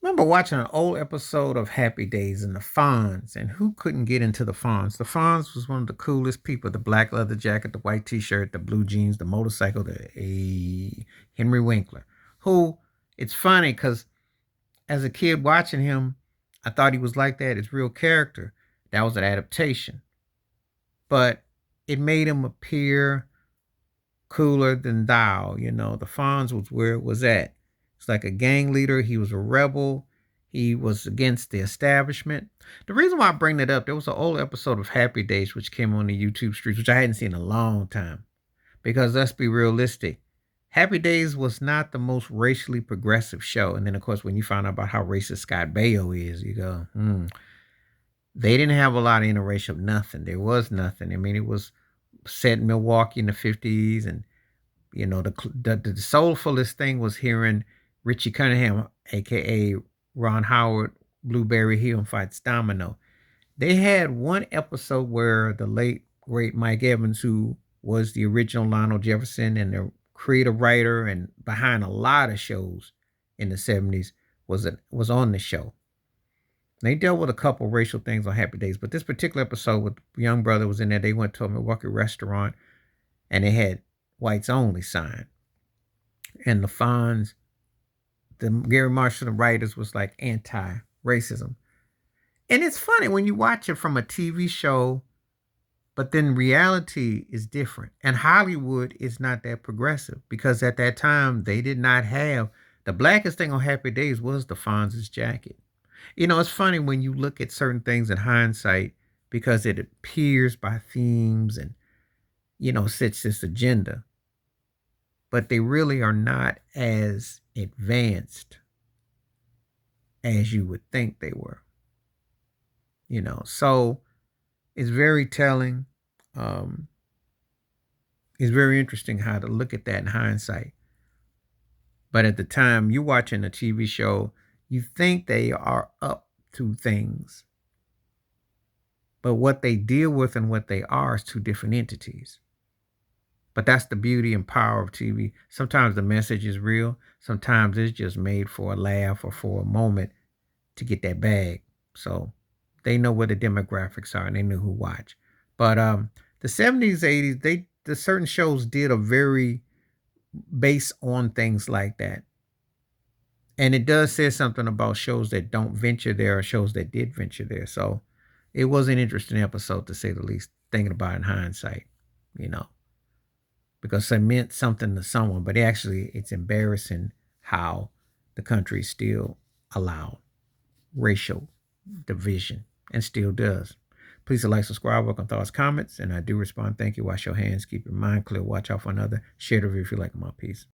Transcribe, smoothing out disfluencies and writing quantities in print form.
Remember watching an old episode of Happy Days and the Fonz, and who couldn't get into the Fonz? The Fonz was one of the coolest people. The black leather jacket, the white T-shirt, the blue jeans, the motorcycle, Henry Winkler. Who it's funny because as a kid watching him, I thought he was like that. His real character. That was an adaptation, but it made him appear cooler than thou. The Fonz was where it was at. It's like a gang leader. He was a rebel. He was against the establishment. The reason why I bring that up, there was an old episode of Happy Days which came on the YouTube streets, which I hadn't seen in a long time. Because let's be realistic, Happy Days was not the most racially progressive show. And then, of course, when you find out about how racist Scott Baio is, you go, They didn't have a lot of interracial nothing. There was nothing. I mean, it was set in Milwaukee in the 50s, and the soulfulest thing was hearing Richie Cunningham, aka Ron Howard, Blueberry Hill fights Domino. They had one episode where the late great Mike Evans, who was the original Lionel Jefferson and the creative writer and behind a lot of shows in the 70s, was on the show. They dealt with a couple racial things on Happy Days, but this particular episode with the young brother was in there. They went to a Milwaukee restaurant and they had whites only sign. And the Fonz, the Gary Marshall, the writers was like anti-racism. And it's funny when you watch it from a TV show, but then reality is different. And Hollywood is not that progressive because at that time they did not have the blackest thing on Happy Days was the Fonz's jacket. It's funny when you look at certain things in hindsight because it appears by themes and sets this agenda, but they really are not as advanced as you would think they were. So it's very telling. Um, it's very interesting how to look at that in hindsight. But at the time, you're watching a TV show, you think they are up to things, but what they deal with and what they are is two different entities. But that's the beauty and power of TV. Sometimes the message is real. Sometimes it's just made for a laugh or for a moment to get that bag. So they know where the demographics are and they know who watch. But the 70s, 80s, the certain shows did a very base on things like that. And it does say something about shows that don't venture there or shows that did venture there. So it was an interesting episode to say the least, thinking about it in hindsight, you know, because it meant something to someone, but actually it's embarrassing how the country still allowed racial division and still does. Please like, subscribe, welcome thoughts, comments, and I do respond. Thank you. Wash your hands, keep your mind clear, watch out for another. Share the review if you like my piece.